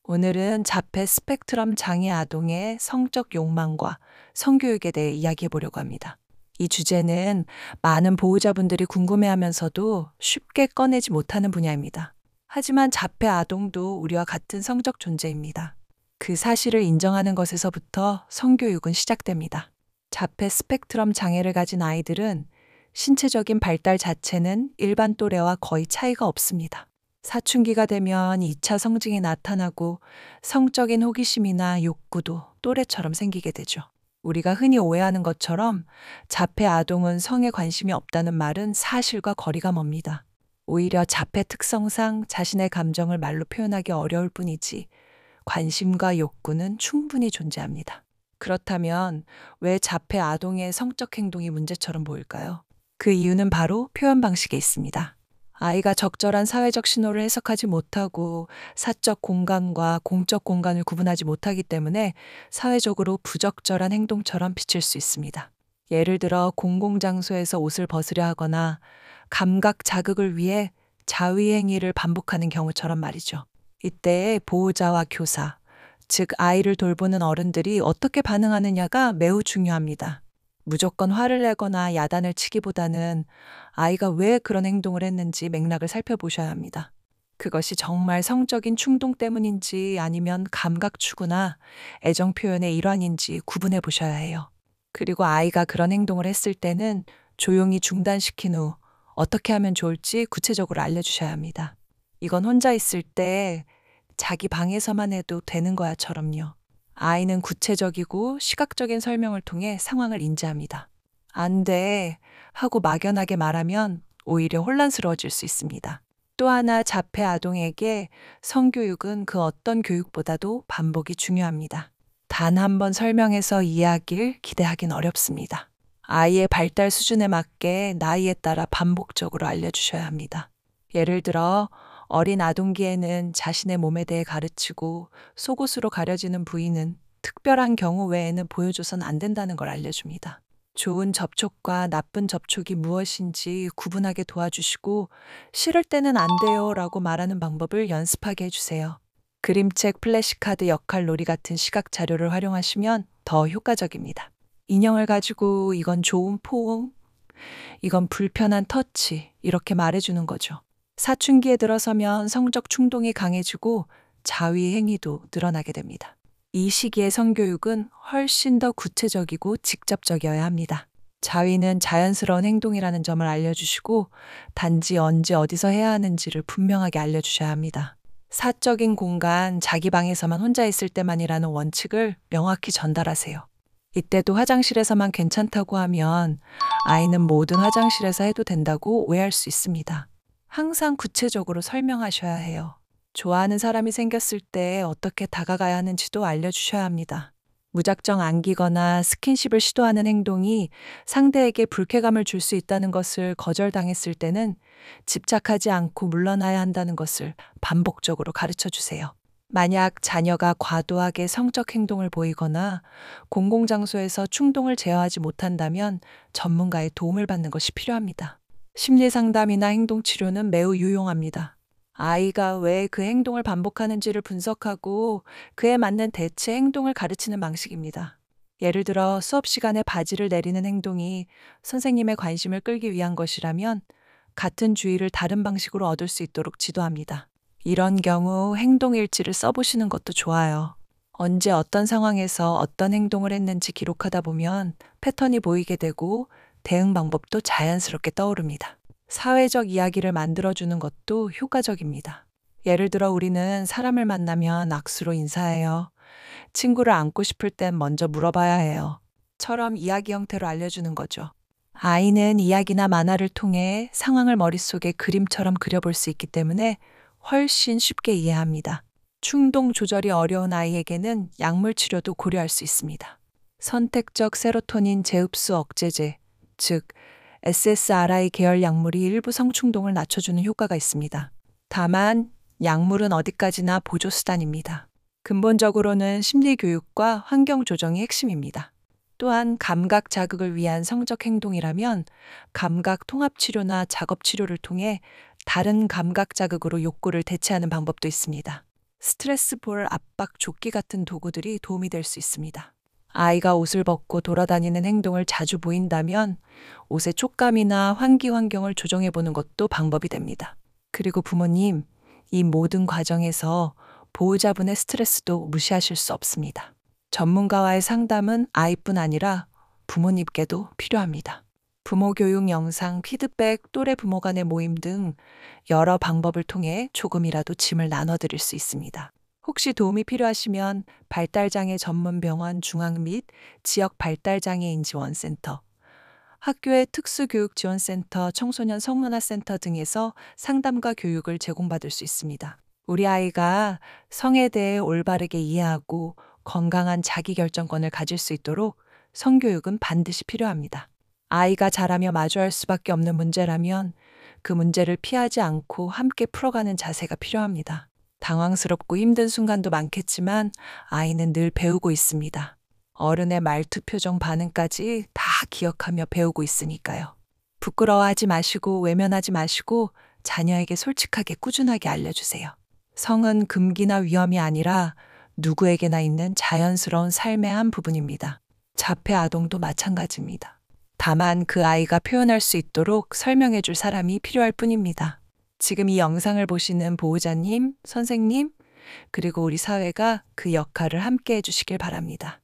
오늘은 자폐 스펙트럼 장애 아동의 성적 욕망과 성교육에 대해 이야기해 보려고 합니다. 이 주제는 많은 보호자분들이 궁금해하면서도 쉽게 꺼내지 못하는 분야입니다. 하지만 자폐 아동도 우리와 같은 성적 존재입니다. 그 사실을 인정하는 것에서부터 성교육은 시작됩니다. 자폐 스펙트럼 장애를 가진 아이들은 신체적인 발달 자체는 일반 또래와 거의 차이가 없습니다. 사춘기가 되면 2차 성징이 나타나고 성적인 호기심이나 욕구도 또래처럼 생기게 되죠. 우리가 흔히 오해하는 것처럼 자폐 아동은 성에 관심이 없다는 말은 사실과 거리가 멉니다. 오히려 자폐 특성상 자신의 감정을 말로 표현하기 어려울 뿐이지 관심과 욕구는 충분히 존재합니다. 그렇다면 왜 자폐 아동의 성적 행동이 문제처럼 보일까요? 그 이유는 바로 표현 방식에 있습니다. 아이가 적절한 사회적 신호를 해석하지 못하고 사적 공간과 공적 공간을 구분하지 못하기 때문에 사회적으로 부적절한 행동처럼 비칠 수 있습니다. 예를 들어 공공장소에서 옷을 벗으려 하거나 감각 자극을 위해 자위 행위를 반복하는 경우처럼 말이죠. 이때 보호자와 교사, 즉 아이를 돌보는 어른들이 어떻게 반응하느냐가 매우 중요합니다. 무조건 화를 내거나 야단을 치기보다는 아이가 왜 그런 행동을 했는지 맥락을 살펴보셔야 합니다. 그것이 정말 성적인 충동 때문인지 아니면 감각 추구나 애정 표현의 일환인지 구분해 보셔야 해요. 그리고 아이가 그런 행동을 했을 때는 조용히 중단시킨 후 어떻게 하면 좋을지 구체적으로 알려주셔야 합니다. 이건 혼자 있을 때 자기 방에서만 해도 되는 거야처럼요. 아이는 구체적이고 시각적인 설명을 통해 상황을 인지합니다. 안 돼 하고 막연하게 말하면 오히려 혼란스러워질 수 있습니다. 또 하나 자폐 아동에게 성교육은 그 어떤 교육보다도 반복이 중요합니다. 단 한 번 설명해서 이해하길 기대하긴 어렵습니다. 아이의 발달 수준에 맞게 나이에 따라 반복적으로 알려주셔야 합니다. 예를 들어 어린 아동기에는 자신의 몸에 대해 가르치고 속옷으로 가려지는 부위는 특별한 경우 외에는 보여줘선 안 된다는 걸 알려줍니다. 좋은 접촉과 나쁜 접촉이 무엇인지 구분하게 도와주시고 싫을 때는 안 돼요 라고 말하는 방법을 연습하게 해주세요. 그림책, 플래시카드, 역할놀이 같은 시각 자료를 활용하시면 더 효과적입니다. 인형을 가지고 이건 좋은 포옹, 이건 불편한 터치 이렇게 말해주는 거죠. 사춘기에 들어서면 성적 충동이 강해지고 자위 행위도 늘어나게 됩니다. 이 시기의 성교육은 훨씬 더 구체적이고 직접적이어야 합니다. 자위는 자연스러운 행동이라는 점을 알려주시고 단지 언제 어디서 해야 하는지를 분명하게 알려주셔야 합니다. 사적인 공간, 자기 방에서만 혼자 있을 때만이라는 원칙을 명확히 전달하세요. 이때도 화장실에서만 괜찮다고 하면 아이는 모든 화장실에서 해도 된다고 오해할 수 있습니다. 항상 구체적으로 설명하셔야 해요. 좋아하는 사람이 생겼을 때 어떻게 다가가야 하는지도 알려주셔야 합니다. 무작정 안기거나 스킨십을 시도하는 행동이 상대에게 불쾌감을 줄 수 있다는 것을 거절당했을 때는 집착하지 않고 물러나야 한다는 것을 반복적으로 가르쳐 주세요. 만약 자녀가 과도하게 성적 행동을 보이거나 공공장소에서 충동을 제어하지 못한다면 전문가의 도움을 받는 것이 필요합니다. 심리상담이나 행동치료는 매우 유용합니다. 아이가 왜 그 행동을 반복하는지를 분석하고 그에 맞는 대체 행동을 가르치는 방식입니다. 예를 들어 수업 시간에 바지를 내리는 행동이 선생님의 관심을 끌기 위한 것이라면 같은 주의를 다른 방식으로 얻을 수 있도록 지도합니다. 이런 경우 행동일지를 써보시는 것도 좋아요. 언제 어떤 상황에서 어떤 행동을 했는지 기록하다 보면 패턴이 보이게 되고 대응 방법도 자연스럽게 떠오릅니다. 사회적 이야기를 만들어주는 것도 효과적입니다. 예를 들어 우리는 사람을 만나면 악수로 인사해요. 친구를 안고 싶을 땐 먼저 물어봐야 해요. 처럼 이야기 형태로 알려주는 거죠. 아이는 이야기나 만화를 통해 상황을 머릿속에 그림처럼 그려볼 수 있기 때문에 훨씬 쉽게 이해합니다. 충동 조절이 어려운 아이에게는 약물 치료도 고려할 수 있습니다. 선택적 세로토닌 재흡수 억제제, 즉 SSRI 계열 약물이 일부 성충동을 낮춰주는 효과가 있습니다. 다만 약물은 어디까지나 보조수단입니다. 근본적으로는 심리교육과 환경조정이 핵심입니다. 또한 감각 자극을 위한 성적 행동이라면 감각 통합치료나 작업치료를 통해 다른 감각 자극으로 욕구를 대체하는 방법도 있습니다. 스트레스 볼 압박 조끼 같은 도구들이 도움이 될 수 있습니다. 아이가 옷을 벗고 돌아다니는 행동을 자주 보인다면 옷의 촉감이나 환기 환경을 조정해 보는 것도 방법이 됩니다. 그리고 부모님, 이 모든 과정에서 보호자분의 스트레스도 무시하실 수 없습니다. 전문가와의 상담은 아이뿐 아니라 부모님께도 필요합니다. 부모 교육 영상, 피드백, 또래 부모 간의 모임 등 여러 방법을 통해 조금이라도 짐을 나눠드릴 수 있습니다. 혹시 도움이 필요하시면 발달장애 전문병원 중앙 및 지역 발달장애인 지원센터, 학교의 특수교육지원센터, 청소년 성문화센터 등에서 상담과 교육을 제공받을 수 있습니다. 우리 아이가 성에 대해 올바르게 이해하고 건강한 자기결정권을 가질 수 있도록 성교육은 반드시 필요합니다. 아이가 자라며 마주할 수밖에 없는 문제라면 그 문제를 피하지 않고 함께 풀어가는 자세가 필요합니다. 당황스럽고 힘든 순간도 많겠지만 아이는 늘 배우고 있습니다. 어른의 말투, 표정, 반응까지 다 기억하며 배우고 있으니까요. 부끄러워하지 마시고 외면하지 마시고 자녀에게 솔직하게 꾸준하게 알려주세요. 성은 금기나 위험이 아니라 누구에게나 있는 자연스러운 삶의 한 부분입니다. 자폐 아동도 마찬가지입니다. 다만 그 아이가 표현할 수 있도록 설명해 줄 사람이 필요할 뿐입니다. 지금 이 영상을 보시는 보호자님, 선생님, 그리고 우리 사회가 그 역할을 함께 해주시길 바랍니다.